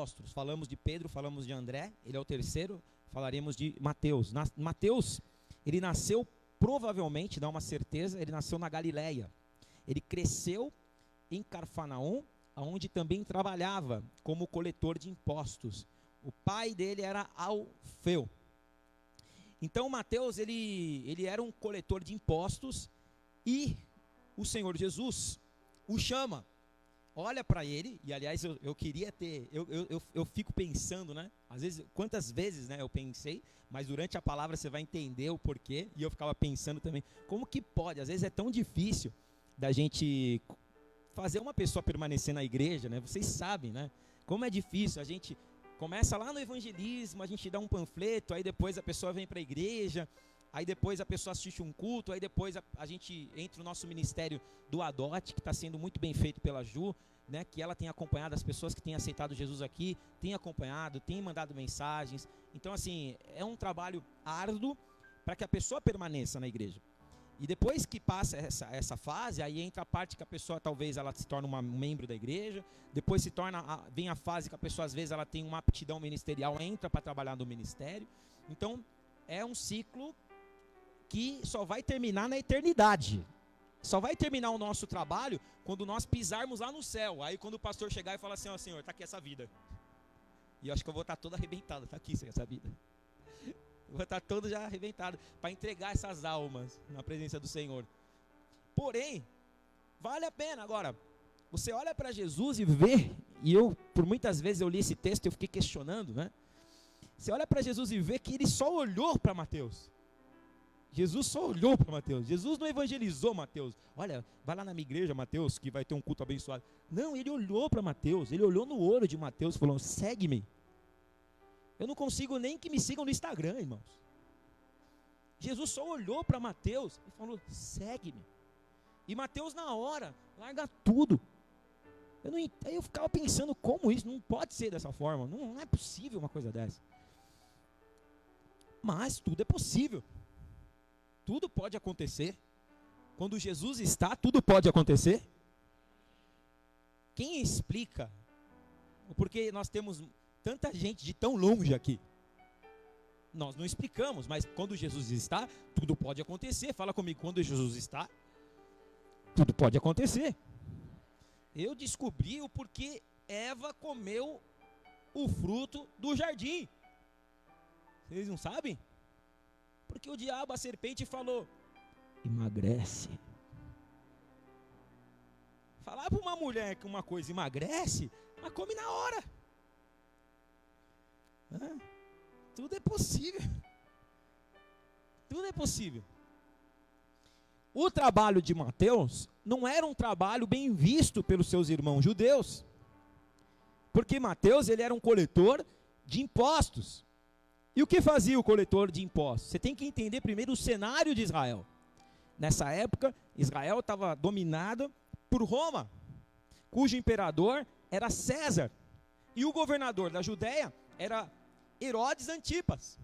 apóstolos. Falamos de Pedro, falamos de André, ele é o terceiro, falaremos de Mateus. Mateus, ele nasceu provavelmente, dá uma certeza, ele nasceu na Galileia. Ele cresceu em Cafarnaum, onde também trabalhava como coletor de impostos. O pai dele era Alfeu. Então Mateus, ele era um coletor de impostos e o Senhor Jesus o chama. Olha para ele, e aliás eu queria ter, eu fico pensando, né? Às vezes, quantas vezes, né, eu pensei, mas durante a palavra você vai entender o porquê, e eu ficava pensando também, como que pode? Às vezes é tão difícil da gente fazer uma pessoa permanecer na igreja, né? Vocês sabem, né? Como é difícil, a gente começa lá no evangelismo, a gente dá um panfleto, aí depois a pessoa vem para a igreja, aí depois a pessoa assiste um culto, aí depois a gente entra no nosso ministério do Adote, que está sendo muito bem feito pela Ju, né, que ela tem acompanhado as pessoas que têm aceitado Jesus aqui, tem acompanhado, tem mandado mensagens. Então, assim, é um trabalho árduo para que a pessoa permaneça na igreja. E depois que passa essa fase, aí entra a parte que a pessoa talvez ela se torna um membro da igreja, depois vem a fase que a pessoa às vezes ela tem uma aptidão ministerial, entra para trabalhar no ministério. Então, é um ciclo que só vai terminar na eternidade. Só vai terminar o nosso trabalho quando nós pisarmos lá no céu. Aí quando o pastor chegar e falar assim, ó, Senhor, está aqui essa vida. E eu acho que eu vou estar todo arrebentado, está aqui essa vida. Eu vou estar todo já arrebentado para entregar essas almas na presença do Senhor. Porém, vale a pena. Agora, você olha para Jesus e vê, e por muitas vezes eu li esse texto e eu fiquei questionando, né? Você olha para Jesus e vê que ele só olhou para Mateus. Jesus só olhou para Mateus. Jesus não evangelizou Mateus. Olha, vai lá na minha igreja, Mateus, que vai ter um culto abençoado. Não, ele olhou para Mateus. Ele olhou no olho de Mateus e falou, segue-me. Eu não consigo nem que me sigam no Instagram, irmãos. Jesus só olhou para Mateus e falou, segue-me. E Mateus na hora, larga tudo. Aí eu ficava pensando, como isso? Não pode ser dessa forma. Não é possível uma coisa dessa. Mas tudo é possível. Tudo pode acontecer. Quando Jesus está, tudo pode acontecer. Quem explica? Porque nós temos tanta gente de tão longe aqui. Nós não explicamos, mas quando Jesus está, tudo pode acontecer. Fala comigo, quando Jesus está, tudo pode acontecer. Eu descobri o porquê Eva comeu o fruto do jardim. Vocês não sabem? Porque o diabo, a serpente, falou, emagrece. Falar para uma mulher que uma coisa emagrece, mas come na hora. Tudo é possível. Tudo é possível. O trabalho de Mateus não era um trabalho bem visto pelos seus irmãos judeus. Porque Mateus, ele era um coletor de impostos. E o que fazia o coletor de impostos? Você tem que entender primeiro o cenário de Israel. Nessa época, Israel estava dominado por Roma, cujo imperador era César. E o governador da Judéia era Herodes Antipas.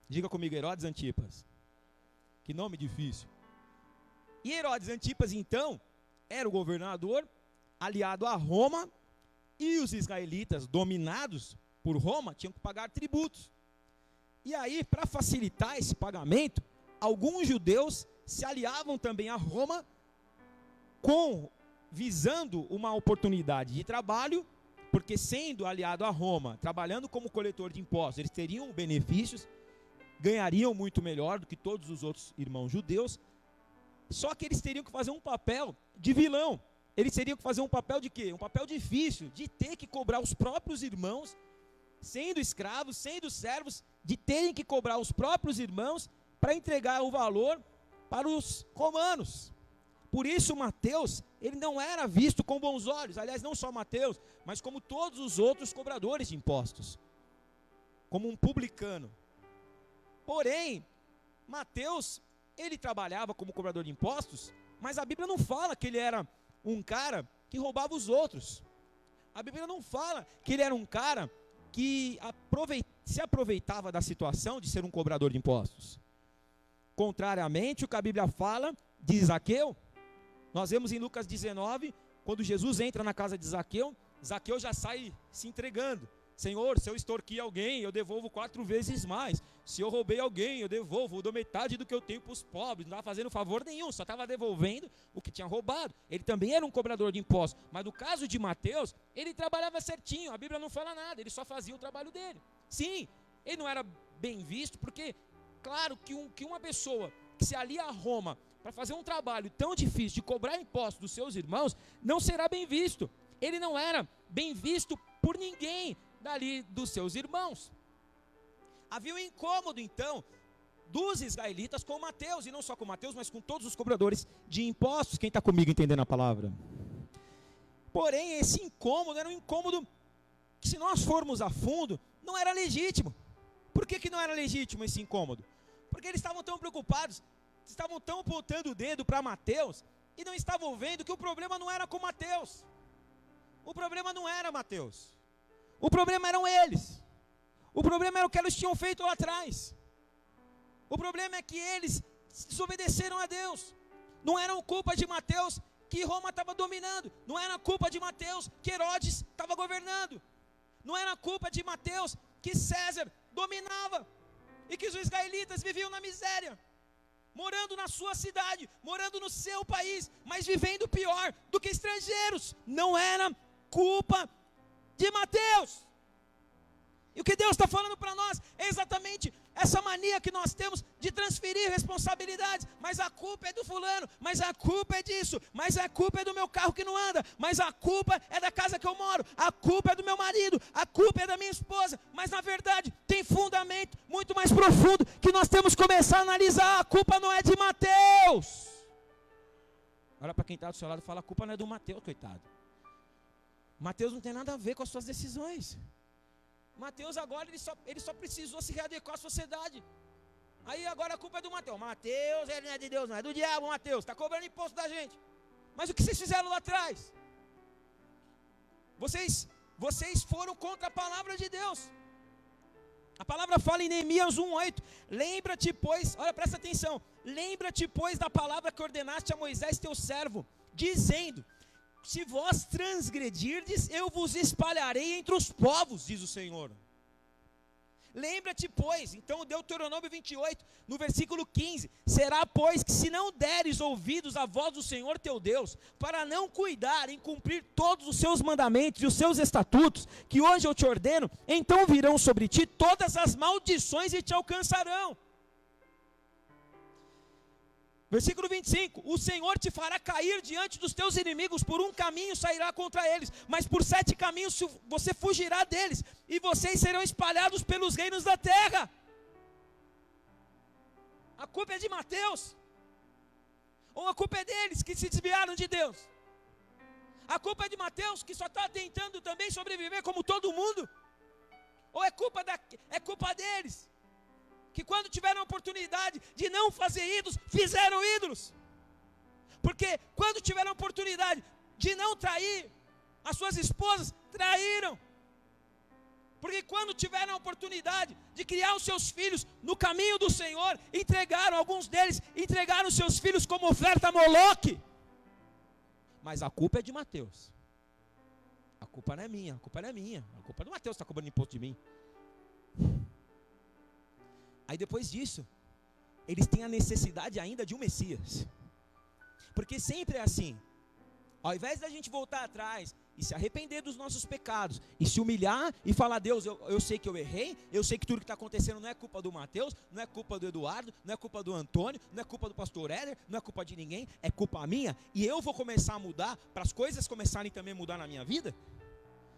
Diga comigo, Herodes Antipas. Que nome difícil. E Herodes Antipas, então, era o governador aliado a Roma, e os israelitas, dominados por Roma, tinham que pagar tributos. E aí, para facilitar esse pagamento, alguns judeus se aliavam também a Roma, visando uma oportunidade de trabalho, porque sendo aliado a Roma, trabalhando como coletor de impostos, eles teriam benefícios, ganhariam muito melhor do que todos os outros irmãos judeus, só que eles teriam que fazer um papel de vilão. Eles teriam que fazer um papel de quê? Um papel difícil, de ter que cobrar os próprios irmãos, sendo escravos, sendo servos, de terem que cobrar os próprios irmãos para entregar o valor para os romanos. Por isso Mateus, ele não era visto com bons olhos. Aliás, não só Mateus, mas como todos os outros cobradores de impostos. Como um publicano. Porém, Mateus, ele trabalhava como cobrador de impostos, mas a Bíblia não fala que ele era um cara que roubava os outros. A Bíblia não fala que ele era um cara que se aproveitava da situação de ser um cobrador de impostos. Contrariamente, o que a Bíblia fala de Zaqueu, nós vemos em Lucas 19, quando Jesus entra na casa de Zaqueu, Zaqueu já sai se entregando. Senhor, se eu extorqui alguém, eu devolvo 4 vezes mais. Se eu roubei alguém, eu devolvo, eu dou metade do que eu tenho para os pobres. Não estava fazendo favor nenhum, só estava devolvendo o que tinha roubado. Ele também era um cobrador de impostos. Mas no caso de Mateus, ele trabalhava certinho. A Bíblia não fala nada, ele só fazia o trabalho dele. Sim, ele não era bem visto, porque, claro, que uma pessoa que se alia a Roma para fazer um trabalho tão difícil de cobrar impostos dos seus irmãos, não será bem visto. Ele não era bem visto por ninguém dali dos seus irmãos. Havia um incômodo então dos israelitas com Mateus, e não só com Mateus, mas com todos os cobradores de impostos. Quem está comigo entendendo a palavra? Porém, esse incômodo era um incômodo que, se nós formos a fundo, não era legítimo. Por que não era legítimo esse incômodo? Porque eles estavam tão preocupados, estavam tão apontando o dedo para Mateus, e não estavam vendo que o problema não era com Mateus. O problema não era Mateus. O problema eram eles. O problema era o que eles tinham feito lá atrás. O problema é que eles desobedeceram a Deus. Não era culpa de Mateus que Roma estava dominando. Não era culpa de Mateus que Herodes estava governando. Não era culpa de Mateus que César dominava. E que os israelitas viviam na miséria. Morando na sua cidade, morando no seu país, mas vivendo pior do que estrangeiros. Não era culpa de Mateus. E o que Deus está falando para nós é exatamente essa mania que nós temos de transferir responsabilidades. Mas a culpa é do fulano, mas a culpa é disso, mas a culpa é do meu carro que não anda, mas a culpa é da casa que eu moro, a culpa é do meu marido, a culpa é da minha esposa. Mas na verdade tem fundamento muito mais profundo que nós temos que começar a analisar. A culpa não é de Mateus. Olha para quem está do seu lado e fala: a culpa não é do Mateus, coitado. Mateus não tem nada a ver com as suas decisões. Mateus agora ele só precisou se readequar à sociedade. Aí agora a culpa é do Mateus. Mateus, ele não é de Deus não, é do diabo. Mateus, está cobrando imposto da gente. Mas o que vocês fizeram lá atrás? Vocês foram contra a palavra de Deus. A palavra fala em Neemias 1:8. Lembra-te, pois, olha, presta atenção. Lembra-te, pois, da palavra que ordenaste a Moisés teu servo, dizendo: se vós transgredirdes, eu vos espalharei entre os povos, diz o Senhor. Lembra-te, pois, então Deuteronômio 28, no versículo 15, será, pois, que se não deres ouvidos à voz do Senhor teu Deus, para não cuidar em cumprir todos os seus mandamentos e os seus estatutos, que hoje eu te ordeno, então virão sobre ti todas as maldições e te alcançarão. Versículo 25, o Senhor te fará cair diante dos teus inimigos, por um caminho sairá contra eles, mas por 7 caminhos você fugirá deles, e vocês serão espalhados pelos reinos da terra. A culpa é de Mateus? Ou a culpa é deles que se desviaram de Deus? A culpa é de Mateus que só está tentando também sobreviver como todo mundo? Ou é culpa deles? Que quando tiveram a oportunidade de não fazer ídolos, fizeram ídolos. Porque quando tiveram a oportunidade de não trair as suas esposas, traíram. Porque quando tiveram a oportunidade de criar os seus filhos no caminho do Senhor, alguns deles entregaram os seus filhos como oferta a Moloque. Mas a culpa é de Mateus. A culpa não é minha, a culpa não é minha. A culpa é do Mateus que está cobrando imposto de mim. Aí depois disso, eles têm a necessidade ainda de um Messias. Porque sempre é assim. Ao invés da gente voltar atrás e se arrepender dos nossos pecados, e se humilhar e falar: Deus, eu sei que eu errei, eu sei que tudo que está acontecendo não é culpa do Mateus, não é culpa do Eduardo, não é culpa do Antônio, não é culpa do pastor Éder, não é culpa de ninguém, é culpa minha, e eu vou começar a mudar, para as coisas começarem também a mudar na minha vida?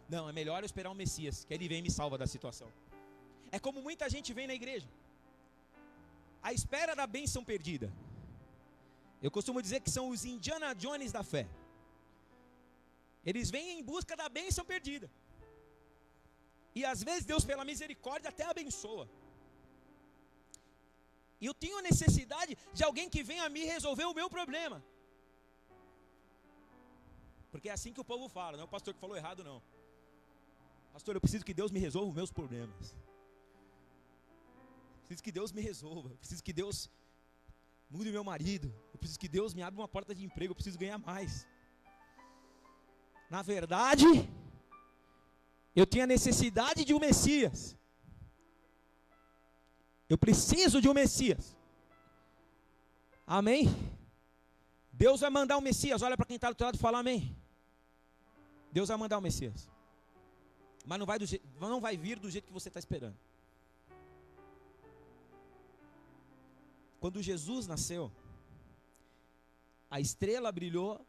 Não, é melhor eu esperar um Messias, que ele vem e me salva da situação. É como muita gente vem na igreja, à espera da bênção perdida. Eu costumo dizer que são os Indiana Jones da fé. Eles vêm em busca da bênção perdida. E às vezes Deus, pela misericórdia, até abençoa. E eu tenho a necessidade de alguém que venha a me resolver o meu problema. Porque é assim que o povo fala, não é o pastor que falou errado não. Pastor, eu preciso que Deus me resolva os meus problemas. Eu preciso que Deus me resolva. Eu preciso que Deus mude meu marido. Eu preciso que Deus me abra uma porta de emprego. Eu preciso ganhar mais. Na verdade, Eu tinha necessidade de um Messias. Eu preciso de um Messias. Amém? Deus vai mandar um Messias. Olha para quem está do teu lado e fala amém. Deus vai mandar um Messias. Mas não vai vir do jeito que você está esperando. Quando Jesus nasceu, a estrela brilhou,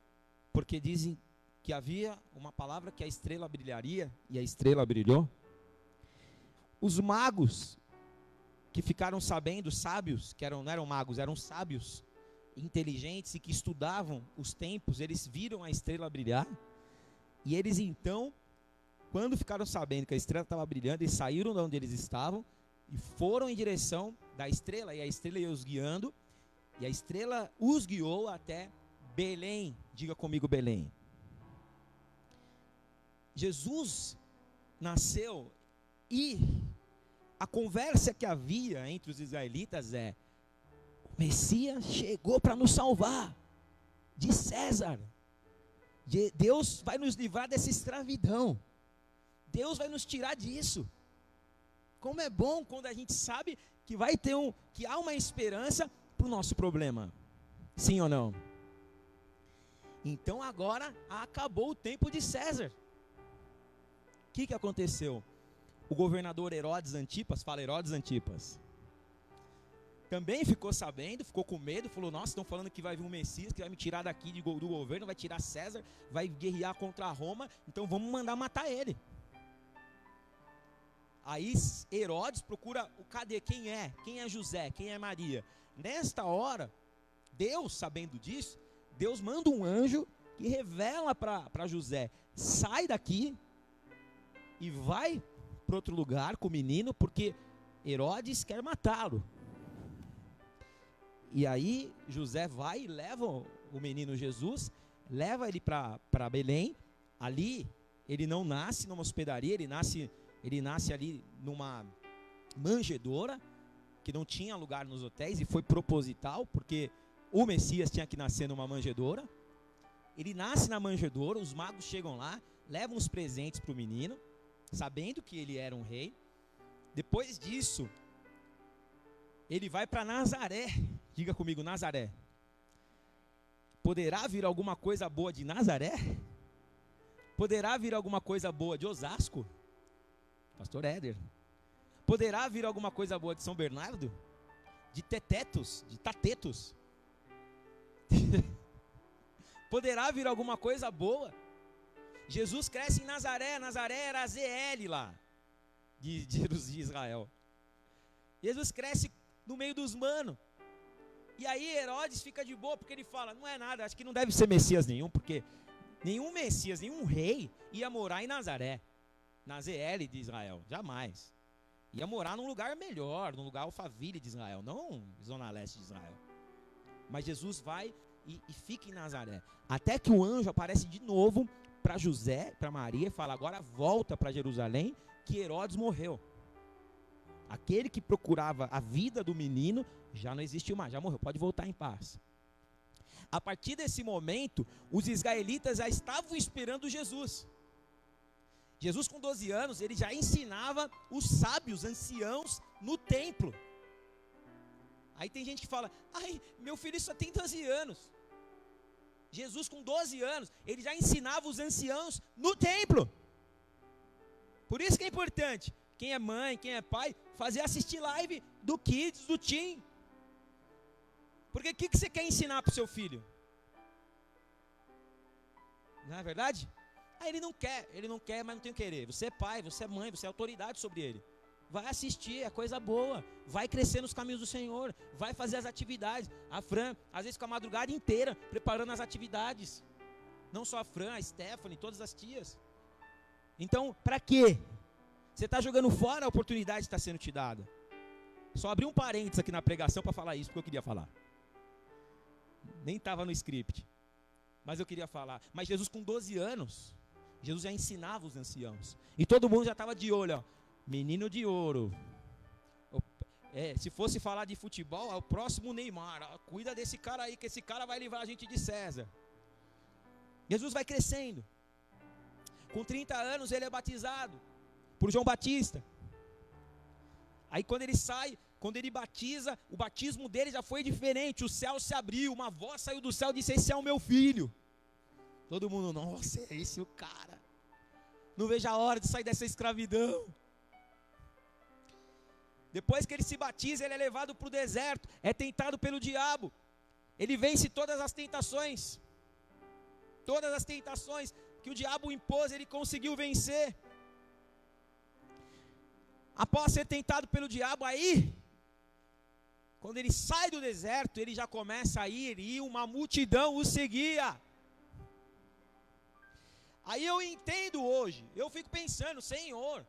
porque dizem que havia uma palavra que a estrela brilharia, e a estrela brilhou. Os magos que ficaram sabendo, sábios, não eram magos, eram sábios, inteligentes e que estudavam os tempos, eles viram a estrela brilhar, e eles então, quando ficaram sabendo que a estrela estava brilhando, eles saíram de onde eles estavam, e foram em direção da estrela, e a estrela ia os guiando, e a estrela os guiou até Belém. Diga comigo, Belém. Jesus nasceu, e a conversa que havia entre os israelitas é: o Messias chegou para nos salvar de César. Deus vai nos livrar dessa escravidão. Deus vai nos tirar disso. Como é bom quando a gente sabe que que há uma esperança para o nosso problema. Sim ou não? Então agora acabou o tempo de César. O que aconteceu? O governador Herodes Antipas, fala Herodes Antipas, também ficou sabendo, ficou com medo, falou: nossa, estão falando que vai vir um Messias, que vai me tirar daqui do governo, vai tirar César, vai guerrear contra Roma, então vamos mandar matar ele. Aí Herodes procura, cadê? Quem é? Quem é José? Quem é Maria? Nesta hora, Deus, sabendo disso, Deus manda um anjo que revela para José: sai daqui e vai para outro lugar com o menino, porque Herodes quer matá-lo. E aí José vai e leva o menino Jesus, leva ele para Belém. Ali ele não nasce numa hospedaria, ele nasce ali numa manjedoura, que não tinha lugar nos hotéis, e foi proposital, porque o Messias tinha que nascer numa manjedoura. Ele nasce na manjedoura, os magos chegam lá, levam os presentes para o menino, sabendo que ele era um rei. Depois disso, ele vai para Nazaré. Diga comigo, Nazaré. Poderá vir alguma coisa boa de Nazaré? Poderá vir alguma coisa boa de Osasco? Pastor Éder. Poderá vir alguma coisa boa de São Bernardo? De Tetetos? De Tatetos? Poderá vir alguma coisa boa? Jesus cresce em Nazaré. Nazaré era a ZL lá de Israel. Jesus cresce no meio dos manos. E aí Herodes fica de boa, porque ele fala: não é nada, acho que não deve ser Messias nenhum, porque nenhum Messias, nenhum rei ia morar em Nazaré, na ZL de Israel, jamais. Ia morar num lugar melhor, num lugar Alphaville de Israel, não Zona Leste de Israel. Mas Jesus vai e fica em Nazaré, até que o anjo aparece de novo para José, para Maria, e fala: agora volta para Jerusalém, que Herodes morreu. Aquele que procurava a vida do menino já não existiu mais, já morreu, pode voltar em paz. A partir desse momento, os israelitas já estavam esperando Jesus. Jesus, com 12 anos, ele já ensinava os sábios, anciãos, no templo. Aí tem gente que fala: ai, meu filho só tem 12 anos. Jesus, com 12 anos, ele já ensinava os anciãos no templo. Por isso que é importante, quem é mãe, quem é pai, assistir live do Kids, do Teen. Porque o que você quer ensinar para o seu filho? Não é verdade? Ele não quer, mas não tem o querer. Você é pai, você é mãe, você é autoridade sobre ele. Vai assistir, é coisa boa. Vai crescer nos caminhos do Senhor. Vai fazer as atividades. A Fran, às vezes, com a madrugada inteira, preparando as atividades. Não só a Fran, a Stephanie, todas as tias. Então, para quê? Você está jogando fora a oportunidade que está sendo te dada. Só abri um parênteses aqui na pregação para falar isso, porque eu queria falar. Nem estava no script. Mas eu queria falar. Mas Jesus, com 12 anos, Jesus já ensinava os anciãos. E todo mundo já estava de olho, ó. Menino de ouro. Se fosse falar de futebol, é o próximo Neymar. Ó, cuida desse cara aí, que esse cara vai livrar a gente de César. Jesus vai crescendo. Com 30 anos ele é batizado. por João Batista. Aí quando ele sai, quando ele batiza, o batismo dele já foi diferente. O céu se abriu, uma voz saiu do céu e disse: esse é o meu filho. Todo mundo: nossa, é esse o cara. Não vejo a hora de sair dessa escravidão. Depois que ele se batiza, ele é levado para o deserto, é tentado pelo diabo. Ele vence todas as tentações. Todas as tentações que o diabo impôs, ele conseguiu vencer. Após ser tentado pelo diabo, aí, quando ele sai do deserto, ele já começa a ir, e uma multidão o seguia. Aí eu entendo hoje, eu fico pensando: Senhor,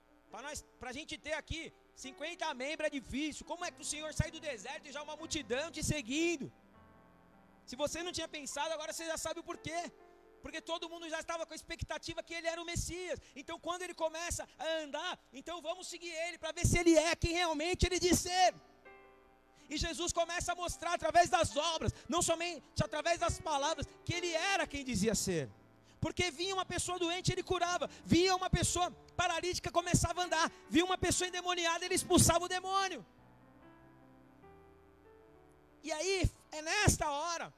para a gente ter aqui 50 membros é difícil. Como é que o Senhor sai do deserto e já uma multidão te seguindo? Se você não tinha pensado, agora você já sabe o porquê. Porque todo mundo já estava com a expectativa que ele era o Messias. Então quando ele começa a andar, então vamos seguir ele para ver se ele é quem realmente ele diz ser. E Jesus começa a mostrar através das obras, não somente através das palavras, que ele era quem dizia ser. Porque vinha uma pessoa doente, ele curava. Vinha uma pessoa paralítica, começava a andar. Vinha uma pessoa endemoniada, ele expulsava o demônio. E aí, é nessa hora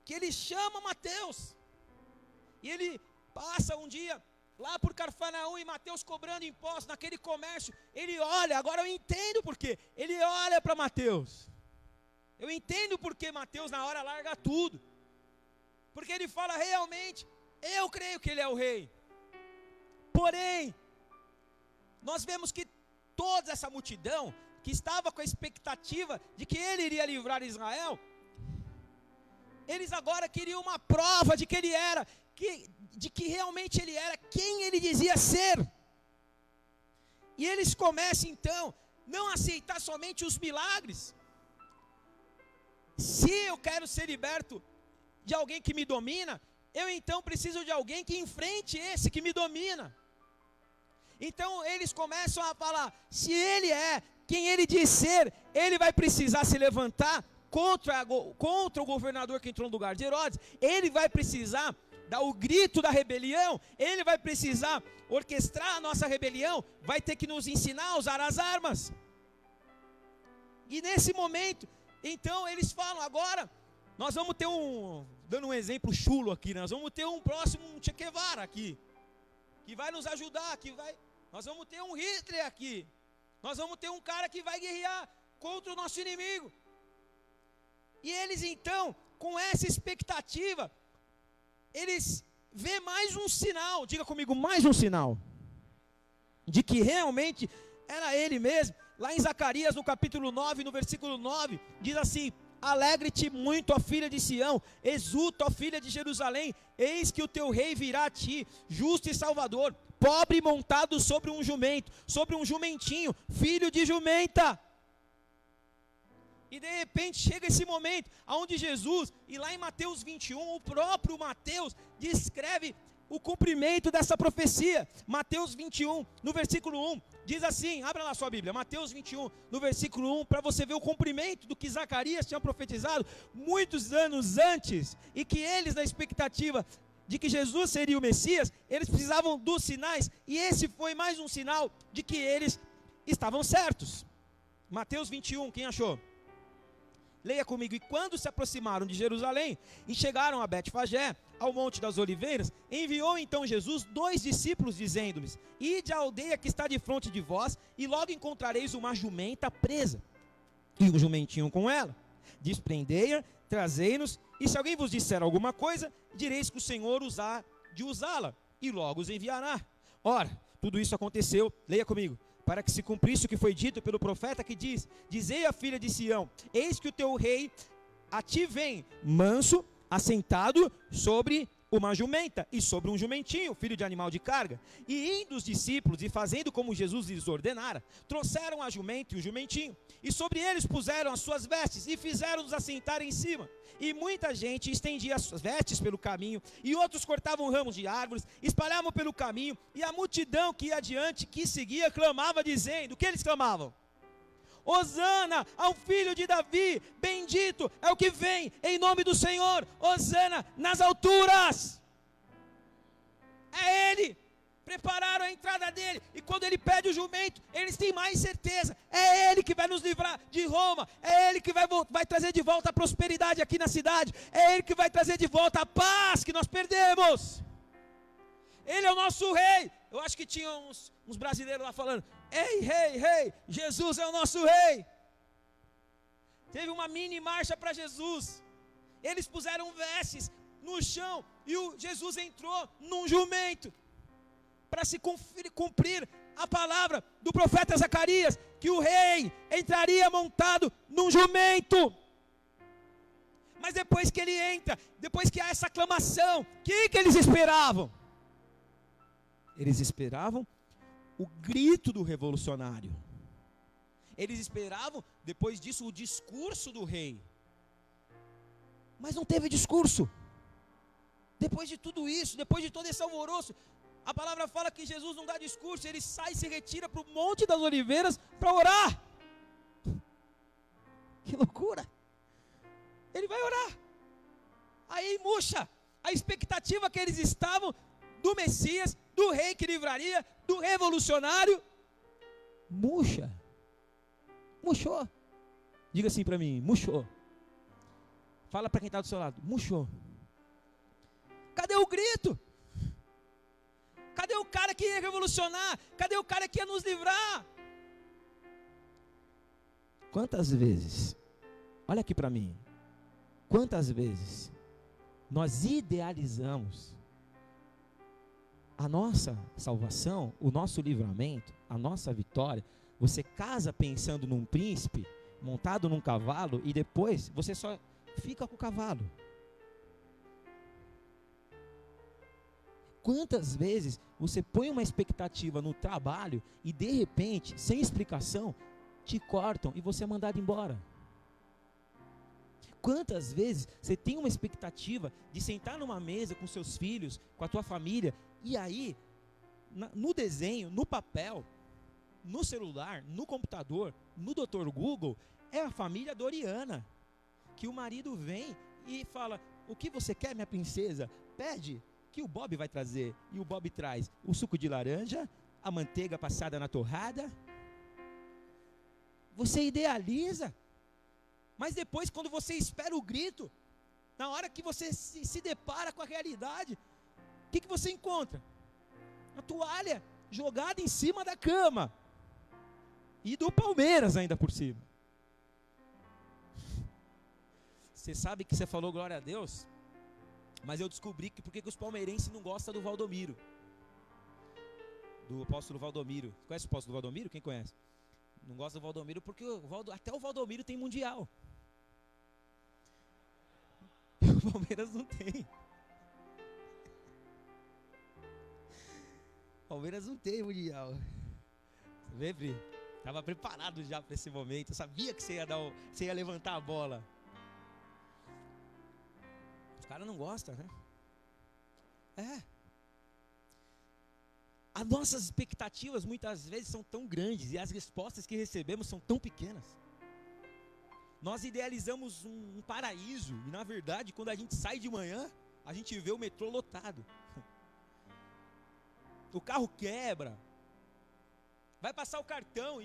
que ele chama Mateus. E ele passa um dia lá por Cafarnaum, e Mateus cobrando impostos naquele comércio. Ele olha, agora eu entendo por quê. Ele olha para Mateus. Eu entendo por que Mateus na hora larga tudo. Porque ele fala: realmente, eu creio que ele é o rei. Porém, nós vemos que toda essa multidão que estava com a expectativa de que ele iria livrar Israel, eles agora queriam uma prova de que ele era, de que realmente ele era quem ele dizia ser. E eles começam então não a aceitar somente os milagres. Se eu quero ser liberto de alguém que me domina, eu então preciso de alguém que enfrente esse que me domina. Então eles começam a falar: se ele é quem ele diz ser, ele vai precisar se levantar contra o governador que entrou no lugar de Herodes. Ele vai precisar dar o grito da rebelião, ele vai precisar orquestrar a nossa rebelião, vai ter que nos ensinar a usar as armas. E nesse momento, então eles falam: agora nós vamos ter dando um exemplo chulo aqui, nós vamos ter um próximo Che Guevara aqui, que vai nos ajudar, nós vamos ter um Hitler aqui, nós vamos ter um cara que vai guerrear contra o nosso inimigo. E eles então, com essa expectativa, eles vê mais um sinal, diga comigo, mais um sinal, de que realmente era ele mesmo. Lá em Zacarias, no capítulo 9, no versículo 9, diz assim: alegre-te muito, ó filha de Sião, exulta, ó filha de Jerusalém, eis que o teu rei virá a ti, justo e salvador, pobre e montado sobre um jumento, sobre um jumentinho, filho de jumenta. E de repente chega esse momento, onde Jesus, e lá em Mateus 21, o próprio Mateus descreve o cumprimento dessa profecia. Mateus 21, no versículo 1, diz assim, abra lá sua Bíblia, Mateus 21, no versículo 1, para você ver o cumprimento do que Zacarias tinha profetizado muitos anos antes, e que eles, na expectativa de que Jesus seria o Messias, eles precisavam dos sinais, e esse foi mais um sinal de que eles estavam certos. Mateus 21, quem achou? Leia comigo. E quando se aproximaram de Jerusalém e chegaram a Betfagé, ao Monte das Oliveiras, enviou então Jesus 2 discípulos, dizendo-lhes: ide à aldeia que está de frente de vós, e logo encontrareis uma jumenta presa, e um jumentinho com ela. Desprendei-a, trazei-nos, e se alguém vos disser alguma coisa, direis que o Senhor de usá-la, e logo os enviará. Ora, tudo isso aconteceu, leia comigo, para que se cumprisse o que foi dito pelo profeta, que diz: dizei à filha de Sião, eis que o teu rei a ti vem, manso, assentado sobre uma jumenta, e sobre um jumentinho, filho de animal de carga. E indo os discípulos, e fazendo como Jesus lhes ordenara, trouxeram a jumenta e o jumentinho, e sobre eles puseram as suas vestes, e fizeram-nos assentar em cima. E muita gente estendia as suas vestes pelo caminho, e outros cortavam ramos de árvores, espalhavam pelo caminho, e a multidão que ia adiante, que seguia, clamava dizendo: o que eles clamavam? Hosana ao filho de Davi, bendito é o que vem em nome do Senhor, Hosana nas alturas. É ele, prepararam a entrada dele, e quando ele pede o jumento, eles têm mais certeza, é ele que vai nos livrar de Roma, é ele que vai trazer de volta a prosperidade aqui na cidade, é ele que vai trazer de volta a paz que nós perdemos. Ele é o nosso rei. Eu acho que tinha uns brasileiros lá falando: ei, rei, rei, Jesus é o nosso rei. Teve uma mini marcha para Jesus. Eles puseram vestes no chão e o Jesus entrou num jumento para se cumprir a palavra do profeta Zacarias, que o rei entraria montado num jumento. Mas depois que ele entra, depois que há essa aclamação, o que eles esperavam? Eles esperavam o grito do revolucionário. Eles esperavam, depois disso, o discurso do rei. Mas não teve discurso. Depois de tudo isso, depois de todo esse alvoroço, a palavra fala que Jesus não dá discurso, ele sai e se retira para o Monte das Oliveiras para orar. Que loucura! Ele vai orar. Aí murcha a expectativa que eles estavam do Messias, do rei que livraria, do revolucionário. Murchou. Diga assim para mim: murchou. Fala para quem está do seu lado: murchou. Cadê o grito? Cadê o cara que ia revolucionar? Cadê o cara que ia nos livrar? Quantas vezes, olha aqui para mim, quantas vezes nós idealizamos a nossa salvação, o nosso livramento, a nossa vitória? Você casa pensando num príncipe montado num cavalo e depois você só fica com o cavalo. Quantas vezes você põe uma expectativa no trabalho e de repente, sem explicação, te cortam e você é mandado embora? Quantas vezes você tem uma expectativa de sentar numa mesa com seus filhos, com a tua família, e aí, no desenho, no papel, no celular, no computador, no Dr. Google, é a família Doriana, que o marido vem e fala: o que você quer, minha princesa? Pede, que o Bob vai trazer. E o Bob traz o suco de laranja, a manteiga passada na torrada. Você idealiza, mas depois, quando você espera o grito, na hora que você se depara com a realidade, o que você encontra? A toalha jogada em cima da cama, e do Palmeiras ainda por cima. Você sabe que você falou glória a Deus, mas eu descobri que por que os palmeirenses não gostam do Valdomiro, do apóstolo Valdomiro. Conhece o apóstolo Valdomiro? Quem conhece? Não gosta do Valdomiro porque até o Valdomiro tem mundial. O Palmeiras não tem. O Palmeiras não tem mundial. Você vê, Pri? Estava preparado já para esse momento. Eu sabia que você ia levantar a bola. Os caras não gostam, né? As nossas expectativas muitas vezes são tão grandes e as respostas que recebemos são tão pequenas. Nós idealizamos um paraíso e, na verdade, quando a gente sai de manhã, a gente vê o metrô lotado. O carro quebra. Vai passar o cartão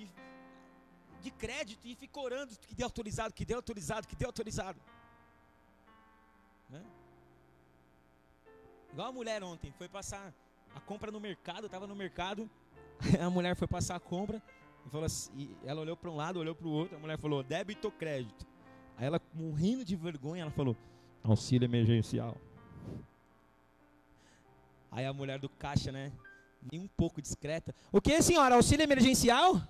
de crédito e fica orando que dê autorizado, que dê autorizado, que dê autorizado. Né? Igual a mulher ontem, foi passar a compra no mercado, estava no mercado, a mulher foi passar a compra e falou assim, e ela olhou para um lado, olhou para o outro, a mulher falou: débito ou crédito? Aí ela, morrendo de vergonha, ela falou: auxílio emergencial. Aí a mulher do caixa, né, nem um pouco discreta: o que, senhora, auxílio emergencial?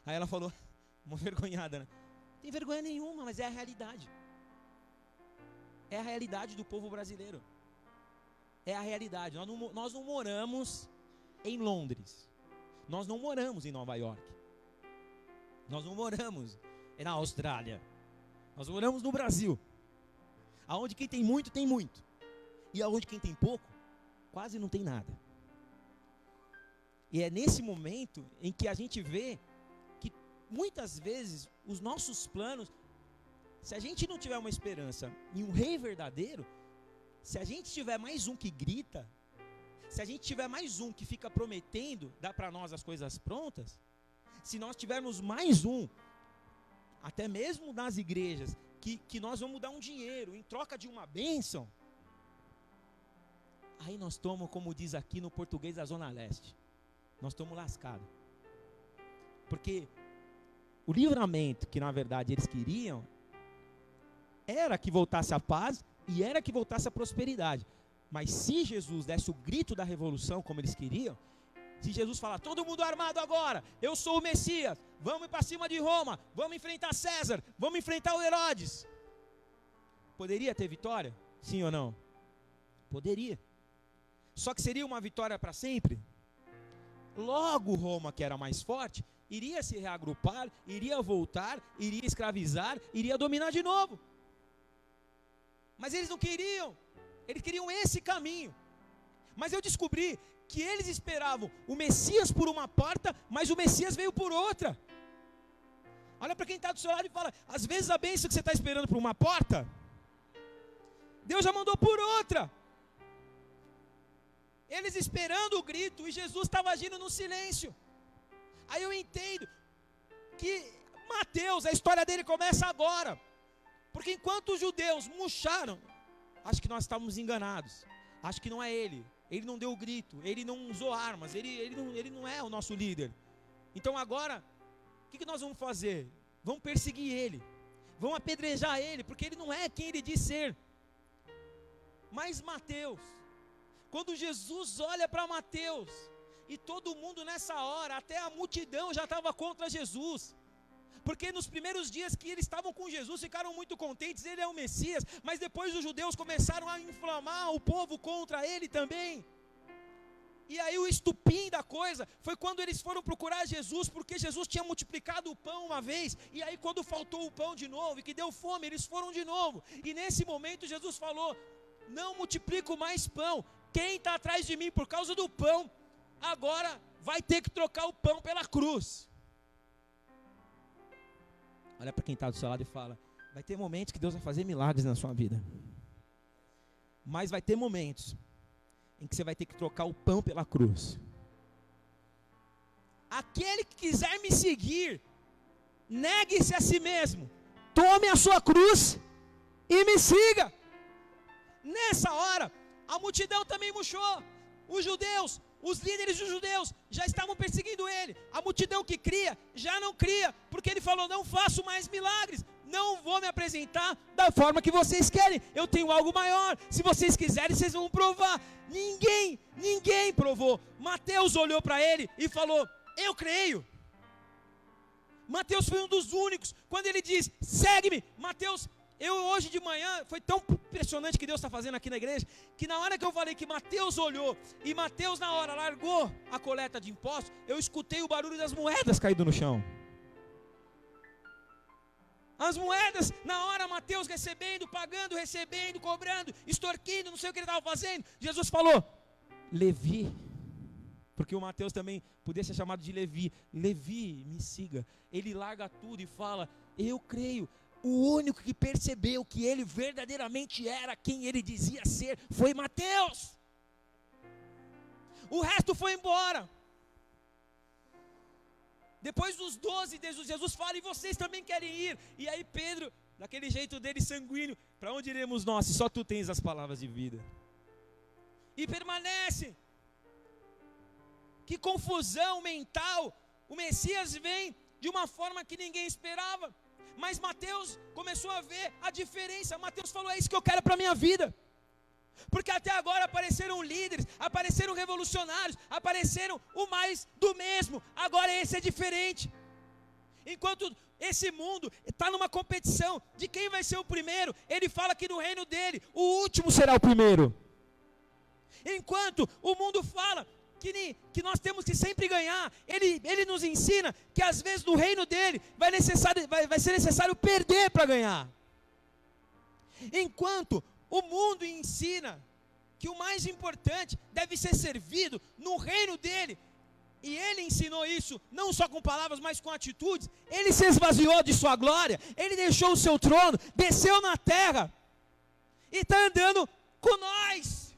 Aí ela falou, uma vergonhada, né? Não tem vergonha nenhuma, mas é a realidade. É a realidade do povo brasileiro. É a realidade. Nós não moramos em Londres. Nós não moramos em Nova York. Nós não moramos na Austrália. Nós moramos no Brasil. Aonde quem tem muito, tem muito. E aonde quem tem pouco, quase não tem nada. E é nesse momento em que a gente vê que muitas vezes os nossos planos, se a gente não tiver uma esperança em um rei verdadeiro, se a gente tiver mais um que grita, se a gente tiver mais um que fica prometendo, dá para nós as coisas prontas, se nós tivermos mais um, até mesmo nas igrejas, que nós vamos dar um dinheiro em troca de uma bênção, aí nós estamos, como diz aqui no português da Zona Leste, nós estamos lascados. Porque o livramento que na verdade eles queriam, era que voltasse a paz e era que voltasse a prosperidade. Mas se Jesus desse o grito da revolução como eles queriam, se Jesus falar, todo mundo armado agora, eu sou o Messias, vamos para cima de Roma, vamos enfrentar César, vamos enfrentar o Herodes, poderia ter vitória? Sim ou não? Poderia. Só que seria uma vitória para sempre? Logo Roma, que era mais forte, iria se reagrupar, iria voltar, iria escravizar, iria dominar de novo. Mas eles não queriam, eles queriam esse caminho. Mas eu descobri que eles esperavam o Messias por uma porta, mas o Messias veio por outra. Olha para quem está do seu lado e fala, às vezes a bênção que você está esperando por uma porta, Deus já mandou por outra. Eles esperando o grito e Jesus estava agindo no silêncio. Aí eu entendo que Mateus, a história dele começa agora. Porque enquanto os judeus murcharam, acho que nós estávamos enganados. Acho que não é ele. Ele não deu o grito, ele não usou armas, ele não é o nosso líder. Então agora, o que nós vamos fazer? Vamos perseguir ele, vamos apedrejar ele, porque ele não é quem ele diz ser. Mas Mateus, quando Jesus olha para Mateus, e todo mundo nessa hora, até a multidão já estava contra Jesus, porque nos primeiros dias que eles estavam com Jesus, ficaram muito contentes, ele é o Messias, mas depois os judeus começaram a inflamar o povo contra ele também. E aí o estupim da coisa foi quando eles foram procurar Jesus, porque Jesus tinha multiplicado o pão uma vez, e aí quando faltou o pão de novo, e que deu fome, eles foram de novo, e nesse momento Jesus falou, não multiplico mais pão, quem está atrás de mim por causa do pão, agora vai ter que trocar o pão pela cruz. Olha para quem está do seu lado e fala, vai ter momentos que Deus vai fazer milagres na sua vida, mas vai ter momentos em que você vai ter que trocar o pão pela cruz. Aquele que quiser me seguir, negue-se a si mesmo, tome a sua cruz e me siga. Nessa hora, a multidão também murchou, os judeus, os líderes dos judeus já estavam perseguindo ele. A multidão que cria, já não cria, porque ele falou, não faço mais milagres, não vou me apresentar da forma que vocês querem, eu tenho algo maior, se vocês quiserem, vocês vão provar. Ninguém provou. Mateus olhou para ele e falou, eu creio. Mateus foi um dos únicos, quando ele diz, segue-me, Mateus, hoje de manhã, foi tão impressionante que Deus está fazendo aqui na igreja, que na hora que eu falei que Mateus olhou, e Mateus na hora largou a coleta de impostos, eu escutei o barulho das moedas caindo no chão. As moedas, na hora Mateus recebendo, pagando, recebendo, cobrando, extorquindo, não sei o que ele estava fazendo, Jesus falou, Levi, porque o Mateus também podia ser chamado de Levi, Levi, me siga. Ele larga tudo e fala, eu creio. O único que percebeu que ele verdadeiramente era quem ele dizia ser foi Mateus. O resto foi embora. Depois dos 12, Jesus fala, e vocês também querem ir? E aí Pedro, daquele jeito dele sanguíneo, para onde iremos nós, se só tu tens as palavras de vida? E permanece. Que confusão mental. O Messias vem de uma forma que ninguém esperava. Mas Mateus começou a ver a diferença. Mateus falou, é isso que eu quero para a minha vida. Porque até agora apareceram líderes, apareceram revolucionários, apareceram o mais do mesmo. Agora esse é diferente. Enquanto esse mundo está numa competição de quem vai ser o primeiro, ele fala que no reino dele, o último será o primeiro. Enquanto o mundo fala que nós temos que sempre ganhar, ele nos ensina que às vezes no reino dele vai ser necessário perder para ganhar. Enquanto o mundo ensina que o mais importante deve ser servido no reino dele, e ele ensinou isso não só com palavras, mas com atitudes, ele se esvaziou de sua glória, ele deixou o seu trono, desceu na terra, e está andando com nós.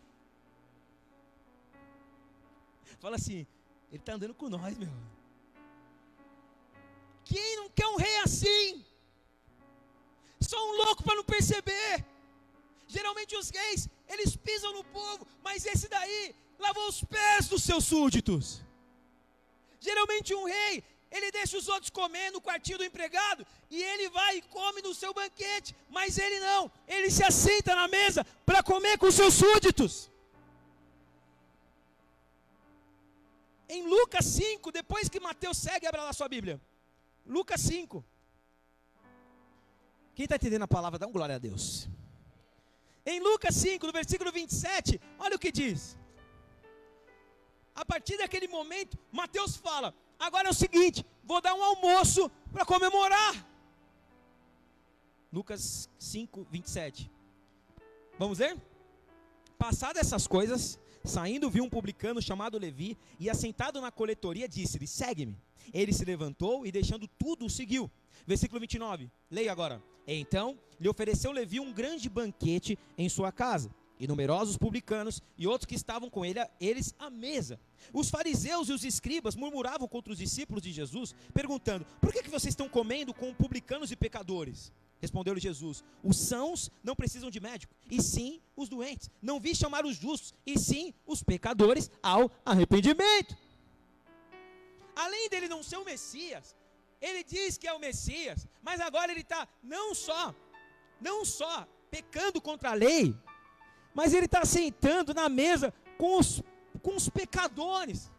Fala assim, ele está andando com nós, meu. Quem não quer um rei assim? Só um louco para não perceber. Geralmente os reis, eles pisam no povo, mas esse daí lavou os pés dos seus súditos. Geralmente um rei, ele deixa os outros comer no quartinho do empregado, e ele vai e come no seu banquete, mas ele não, ele se assenta na mesa para comer com os seus súditos. Em Lucas 5, depois que Mateus segue, abra lá sua Bíblia. Lucas 5. Quem está entendendo a palavra, dá um glória a Deus. Em Lucas 5, no versículo 27, olha o que diz. A partir daquele momento, Mateus fala, agora é o seguinte, vou dar um almoço para comemorar. Lucas 5, 27. Vamos ler? Passadas essas coisas, saindo viu um publicano chamado Levi, e assentado na coletoria disse-lhe, segue-me. Ele se levantou e deixando tudo o seguiu. Versículo 29, leia agora. Então lhe ofereceu Levi um grande banquete em sua casa, e numerosos publicanos e outros que estavam com ele, eles à mesa. Os fariseus e os escribas murmuravam contra os discípulos de Jesus, perguntando, por que vocês estão comendo com publicanos e pecadores? Respondeu-lhe Jesus, os sãos não precisam de médico, e sim os doentes. Não vi chamar os justos, e sim os pecadores ao arrependimento. Além dele não ser o Messias, ele diz que é o Messias, mas agora ele está não só pecando contra a lei, mas ele está sentando na mesa com os pecadores,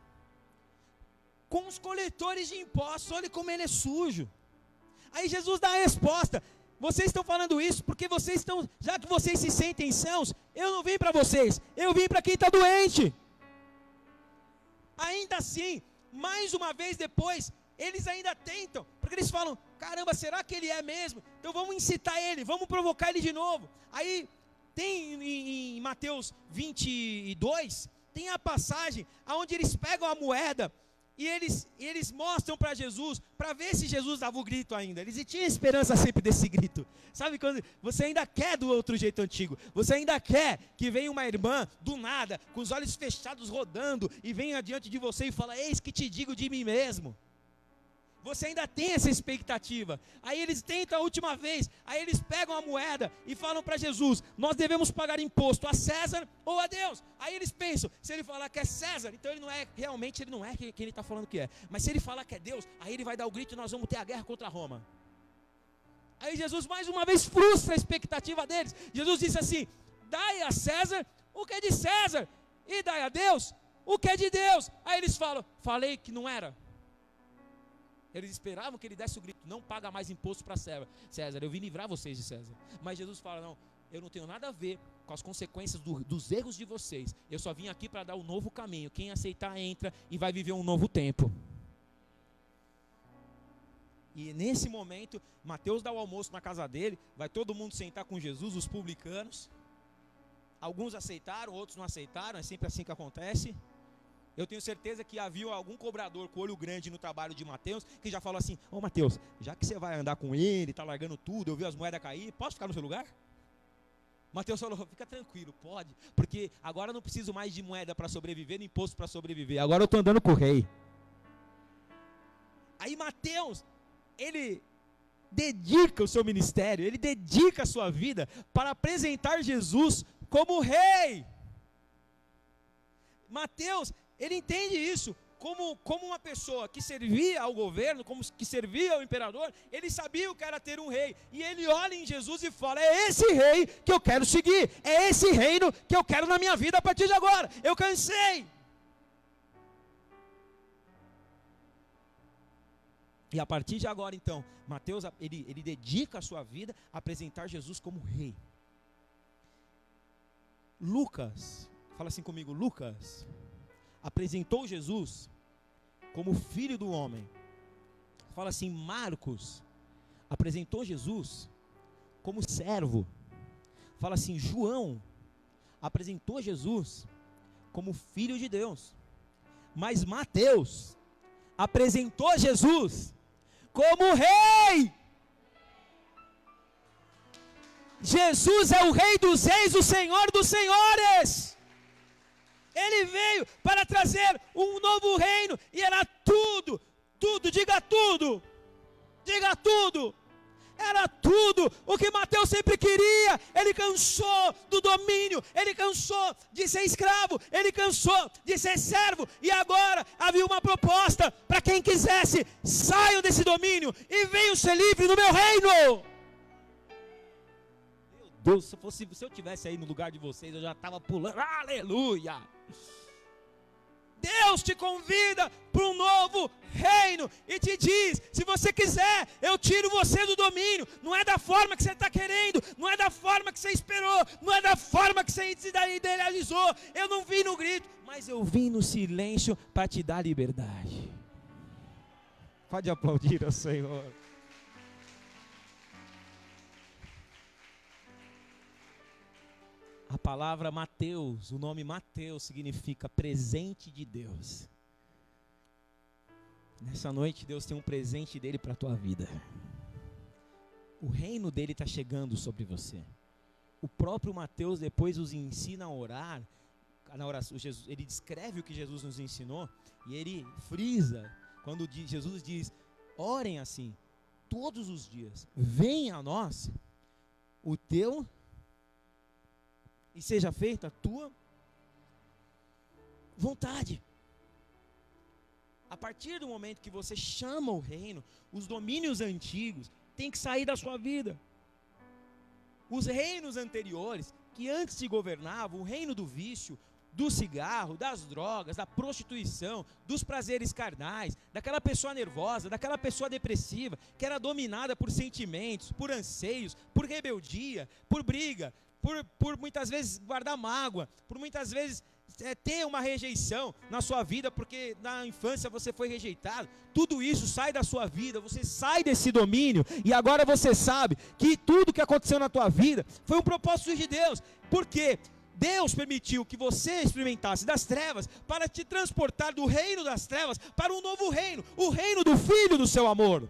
com os coletores de impostos. Olha como ele é sujo. Aí Jesus dá a resposta, vocês estão falando isso porque vocês estão, já que vocês se sentem sãos, eu não vim para vocês, eu vim para quem está doente. Ainda assim, mais uma vez depois, eles ainda tentam, porque eles falam, caramba, será que ele é mesmo? Então vamos incitar ele, vamos provocar ele de novo. Aí tem em Mateus 22, tem a passagem onde eles pegam a moeda e eles mostram para Jesus, para ver se Jesus dava o grito ainda. Eles tinham esperança sempre desse grito. Sabe quando você ainda quer do outro jeito antigo, você ainda quer que venha uma irmã do nada, com os olhos fechados rodando, e venha diante de você e fala, eis que te digo de mim mesmo. Você ainda tem essa expectativa. Aí eles tentam a última vez, aí eles pegam a moeda e falam para Jesus, nós devemos pagar imposto a César ou a Deus. Aí eles pensam, se ele falar que é César, então ele não é, realmente ele não é quem ele está falando que é. Mas se ele falar que é Deus, aí ele vai dar o grito e nós vamos ter a guerra contra Roma. Aí Jesus mais uma vez frustra a expectativa deles. Jesus disse assim, dai a César o que é de César, e dai a Deus o que é de Deus. Aí eles falam, falei que não era. Eles esperavam que ele desse o grito, não paga mais imposto para César, eu vim livrar vocês de César. Mas Jesus fala, não, eu não tenho nada a ver com as consequências dos erros de vocês, eu só vim aqui para dar um novo caminho, quem aceitar entra e vai viver um novo tempo. E nesse momento, Mateus dá o almoço na casa dele, vai todo mundo sentar com Jesus, os publicanos, alguns aceitaram, outros não aceitaram, é sempre assim que acontece. Eu tenho certeza que havia algum cobrador com olho grande no trabalho de Mateus, que já falou assim, ô Mateus, já que você vai andar com ele, está largando tudo, eu vi as moedas cair, posso ficar no seu lugar? Mateus falou, fica tranquilo, pode, porque agora eu não preciso mais de moeda para sobreviver, nem imposto para sobreviver, agora eu estou andando com o rei. Aí Mateus, ele dedica o seu ministério, ele dedica a sua vida para apresentar Jesus como rei. Mateus, ele entende isso como uma pessoa que servia ao governo, como que servia ao imperador, ele sabia o que era ter um rei, e ele olha em Jesus e fala, é esse rei que eu quero seguir, é esse reino que eu quero na minha vida a partir de agora, eu cansei. E a partir de agora então, Mateus, ele dedica a sua vida a apresentar Jesus como rei. Lucas, fala assim comigo, Lucas apresentou Jesus como filho do homem. Fala assim, Marcos apresentou Jesus como servo. Fala assim, João apresentou Jesus como filho de Deus. Mas Mateus apresentou Jesus como rei. Jesus é o Rei dos Reis, o Senhor dos Senhores. Ele veio para trazer um novo reino, e era tudo, diga tudo, era tudo o que Mateus sempre queria. Ele cansou do domínio, ele cansou de ser escravo, ele cansou de ser servo, e agora havia uma proposta para quem quisesse: saiam desse domínio e venham ser livres no meu reino. Meu Deus, se eu tivesse aí no lugar de vocês, eu já estava pulando, aleluia. Deus te convida para um novo reino e te diz: se você quiser, eu tiro você do domínio. Não é da forma que você está querendo, não é da forma que você esperou, não é da forma que você se idealizou. Eu não vim no grito, mas eu vim no silêncio para te dar liberdade. Pode aplaudir ao Senhor. A palavra Mateus, o nome Mateus significa presente de Deus. Nessa noite Deus tem um presente dele para a tua vida. O reino dele está chegando sobre você. O próprio Mateus depois os ensina a orar. Na oração, ele descreve o que Jesus nos ensinou, e ele frisa quando Jesus diz: orem assim todos os dias, venha a nós o teu, e seja feita a tua vontade. A partir do momento que você chama o reino, os domínios antigos têm que sair da sua vida. Os reinos anteriores, que antes te governavam, o reino do vício, do cigarro, das drogas, da prostituição, dos prazeres carnais, daquela pessoa nervosa, daquela pessoa depressiva, que era dominada por sentimentos, por anseios, por rebeldia, por briga, por muitas vezes guardar mágoa, por muitas vezes ter uma rejeição na sua vida, porque na infância você foi rejeitado. Tudo isso sai da sua vida, você sai desse domínio, e agora você sabe que tudo que aconteceu na tua vida foi um propósito de Deus, porque Deus permitiu que você experimentasse das trevas para te transportar do reino das trevas para um novo reino, o reino do Filho do seu amor.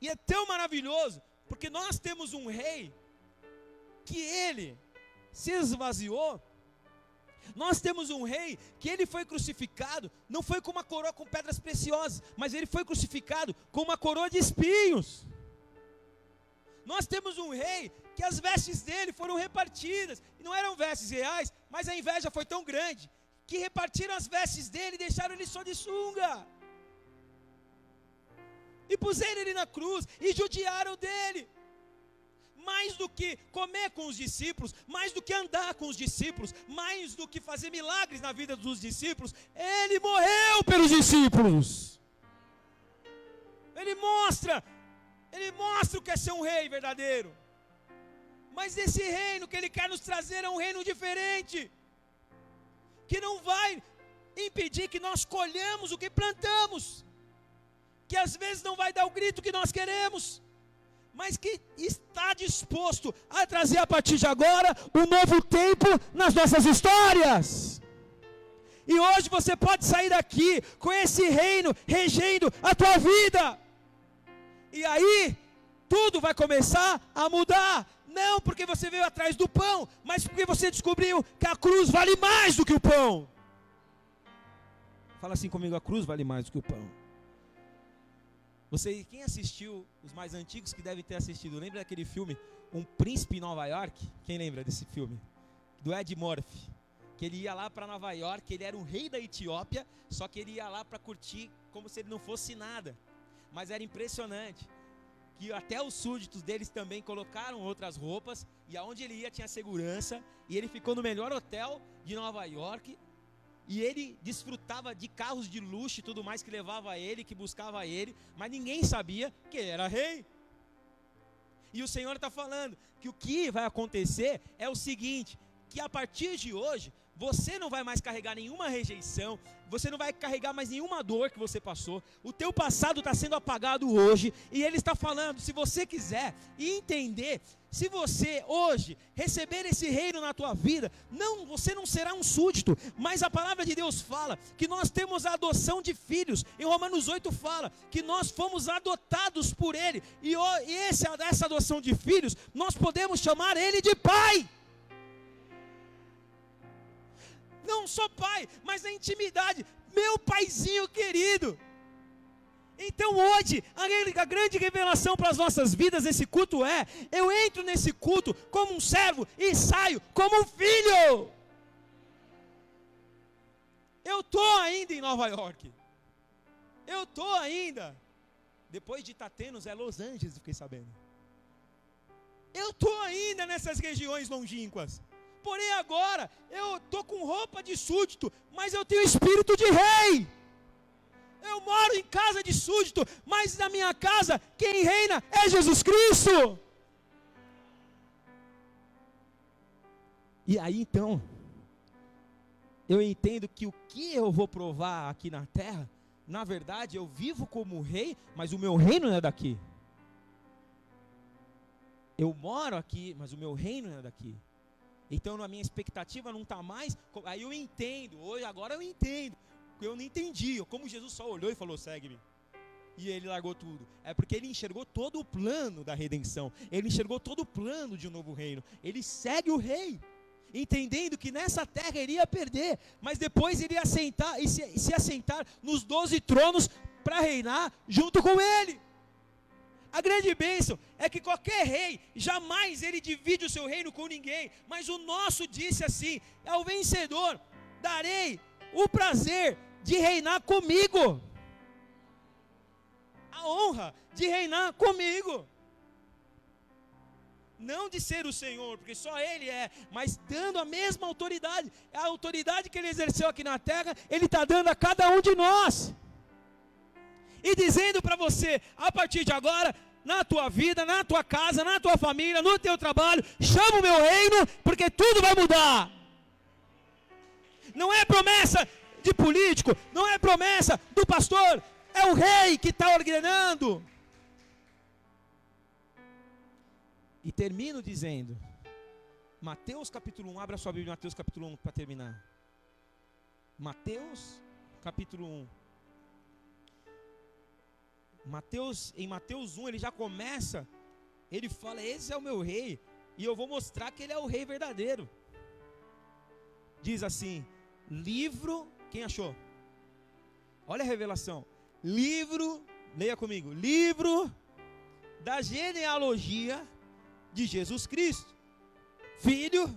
E é tão maravilhoso, porque nós temos um rei que ele se esvaziou. Nós temos um rei que ele foi crucificado, não foi com uma coroa com pedras preciosas, mas ele foi crucificado com uma coroa de espinhos. Nós temos um rei que as vestes dele foram repartidas, e não eram vestes reais, mas a inveja foi tão grande, que repartiram as vestes dele e deixaram ele só de sunga, e puseram ele na cruz, e judiaram dele. Mais do que comer com os discípulos, mais do que andar com os discípulos, mais do que fazer milagres na vida dos discípulos, ele morreu pelos discípulos. Ele mostra o que é ser um rei verdadeiro. Mas esse reino que ele quer nos trazer é um reino diferente, que não vai impedir que nós colhamos o que plantamos, que às vezes não vai dar o grito que nós queremos, mas que está disposto a trazer a partir de agora um novo tempo nas nossas histórias. E hoje você pode sair daqui com esse reino regendo a tua vida, e aí tudo vai começar a mudar. Não porque você veio atrás do pão, mas porque você descobriu que a cruz vale mais do que o pão. Fala assim comigo: a cruz vale mais do que o pão. Quem assistiu, os mais antigos que devem ter assistido, lembra daquele filme Um Príncipe em Nova York? Quem lembra desse filme? Do Ed Murphy, que ele ia lá para Nova York, ele era um rei da Etiópia, só que ele ia lá para curtir como se ele não fosse nada. Mas era impressionante, que até os súditos deles também colocaram outras roupas, e aonde ele ia tinha segurança, e ele ficou no melhor hotel de Nova York, e ele desfrutava de carros de luxo e tudo mais que levava ele, que buscava ele, mas ninguém sabia que ele era rei. E o Senhor está falando que o que vai acontecer é o seguinte, que a partir de hoje, você não vai mais carregar nenhuma rejeição, você não vai carregar mais nenhuma dor que você passou, o teu passado está sendo apagado hoje, e Ele está falando, se você quiser entender, Se você hoje receber esse reino na tua vida, você não será um súdito, mas a palavra de Deus fala que nós temos a adoção de filhos. Em Romanos 8 fala que nós fomos adotados por Ele, e essa adoção de filhos, nós podemos chamar Ele de Pai. Não só pai, mas na intimidade, meu paizinho querido. Então hoje, a grande revelação para as nossas vidas nesse culto eu entro nesse culto como um servo e saio como um filho. Eu estou ainda em Nova York, eu estou ainda, depois de Itatenos é Los Angeles, fiquei sabendo. Eu estou ainda nessas regiões longínquas. Porém agora, eu estou com roupa de súdito, mas eu tenho espírito de rei. Eu moro em casa de súdito, mas na minha casa, quem reina é Jesus Cristo. E aí então, eu entendo que o que eu vou provar aqui na terra, na verdade eu vivo como rei, mas o meu reino não é daqui. Eu moro aqui, mas o meu reino não é daqui. Então a minha expectativa não está mais, aí eu entendo, agora eu entendo, eu não entendi, como Jesus só olhou e falou, segue-me, e ele largou tudo, é porque ele enxergou todo o plano da redenção, ele enxergou todo o plano de um novo reino, ele segue o rei, entendendo que nessa terra ele ia perder, mas depois ele ia assentar, e se assentar nos 12 tronos, para reinar junto com ele. A grande bênção é que qualquer rei, jamais ele divide o seu reino com ninguém, mas o nosso disse assim, ao vencedor, darei o prazer de reinar comigo, a honra de reinar comigo, não de ser o Senhor, porque só Ele é, mas dando a mesma autoridade, a autoridade que Ele exerceu aqui na terra, Ele está dando a cada um de nós, e dizendo para você, a partir de agora, na tua vida, na tua casa, na tua família, no teu trabalho, chama o meu reino, porque tudo vai mudar. Não é promessa de político, não é promessa do pastor, é o rei que está ordenando. E termino dizendo, Mateus capítulo 1, abra sua Bíblia, Mateus capítulo 1 para terminar. Mateus capítulo 1. Em Mateus 1 ele já começa, ele fala, esse é o meu rei, e eu vou mostrar que ele é o rei verdadeiro. Diz assim, livro, quem achou? Olha a revelação, livro, leia comigo, livro da genealogia de Jesus Cristo, filho.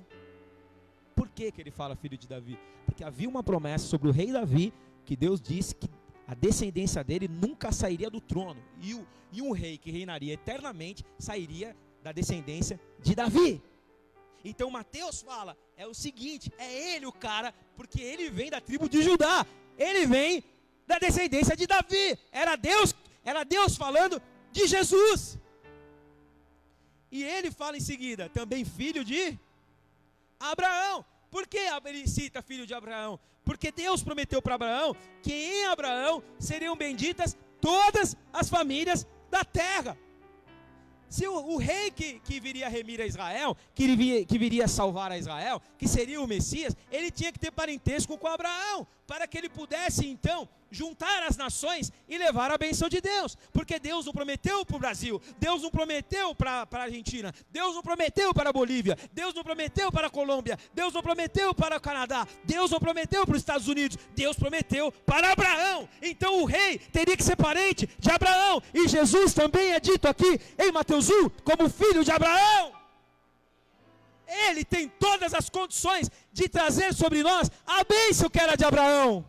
Por que ele fala filho de Davi? Porque havia uma promessa sobre o rei Davi, que Deus disse que a descendência dele nunca sairia do trono, e um rei que reinaria eternamente sairia da descendência de Davi. Então Mateus fala, é o seguinte, é ele o cara, porque ele vem da tribo de Judá, ele vem da descendência de Davi, era Deus falando de Jesus. E ele fala em seguida, também filho de Abraão. Por que ele cita filho de Abraão? Porque Deus prometeu para Abraão que em Abraão seriam benditas todas as famílias da terra. Se o rei que viria remir a Israel, que viria salvar a Israel, que seria o Messias, ele tinha que ter parentesco com Abraão, para que ele pudesse então juntar as nações e levar a bênção de Deus, porque Deus não prometeu para o Brasil, Deus não prometeu para a Argentina, Deus não prometeu para a Bolívia, Deus não prometeu para a Colômbia, Deus não prometeu para o Canadá, Deus não prometeu para os Estados Unidos, Deus prometeu para Abraão. Então o rei teria que ser parente de Abraão, e Jesus também é dito aqui em Mateus 1 como filho de Abraão. Ele tem todas as condições de trazer sobre nós a bênção que era de Abraão.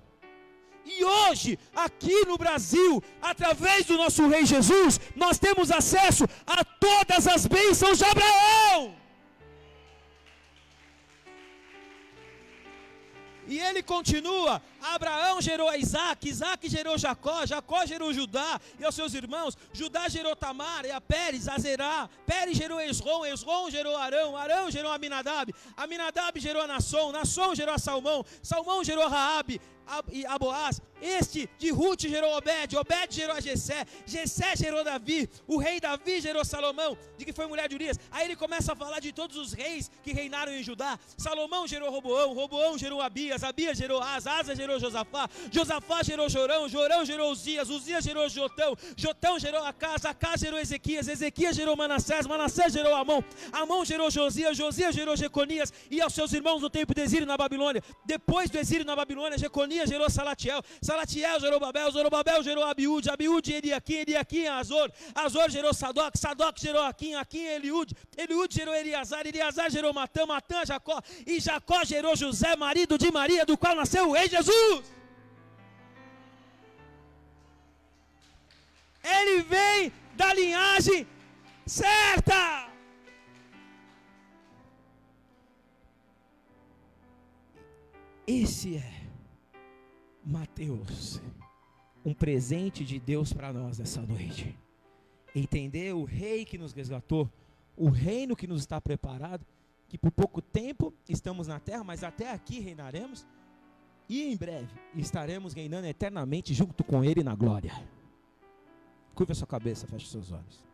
E hoje, aqui no Brasil, através do nosso Rei Jesus, nós temos acesso a todas as bênçãos de Abraão. E ele continua, Abraão gerou a Isaac, Isaac gerou Jacó, Jacó gerou Judá e aos seus irmãos, Judá gerou Tamar, e a Pérez, a Zerá, Pérez gerou Esrom, Esrom gerou Arão, Arão gerou Aminadab, Aminadab gerou a Nasson, Nasson gerou a Salmão, Salmão gerou a Raabe, a Boaz. Este de Ruth gerou Obed, Obed gerou a Jessé, Jessé gerou Davi, o rei Davi gerou Salomão, de que foi mulher de Urias. Aí ele começa a falar de todos os reis que reinaram em Judá. Salomão gerou Roboão, Roboão gerou Abias, Abias gerou Asa, Asa gerou Josafá, Josafá gerou Jorão, Jorão gerou Uzias, Uzias gerou Jotão, Jotão gerou Acás, Acás gerou Ezequias, Ezequias gerou Manassés, Manassés gerou Amon, Amon gerou Josias, Josias gerou Jeconias e aos seus irmãos no tempo do exílio na Babilônia. Depois do exílio na Babilônia, Jeconias gerou Salatiel, Salatiel gerou Babel, Zorobabel gerou Abiúde, Abiúde Eliaquim, Eliaquim Azor, Azor gerou Sadoc, Sadoc gerou Aquim, Aquim Eliúde, Eliúde gerou Eleazar, Eleazar gerou Matã, Matã Jacó, e Jacó gerou José, marido de Maria, do qual nasceu o rei Jesus. Ele vem da linhagem certa. Esse é Mateus, um presente de Deus para nós nessa noite. Entender o rei que nos resgatou, o reino que nos está preparado, que por pouco tempo estamos na terra, mas até aqui reinaremos, e em breve estaremos reinando eternamente junto com Ele na glória. Curva a sua cabeça, feche seus olhos.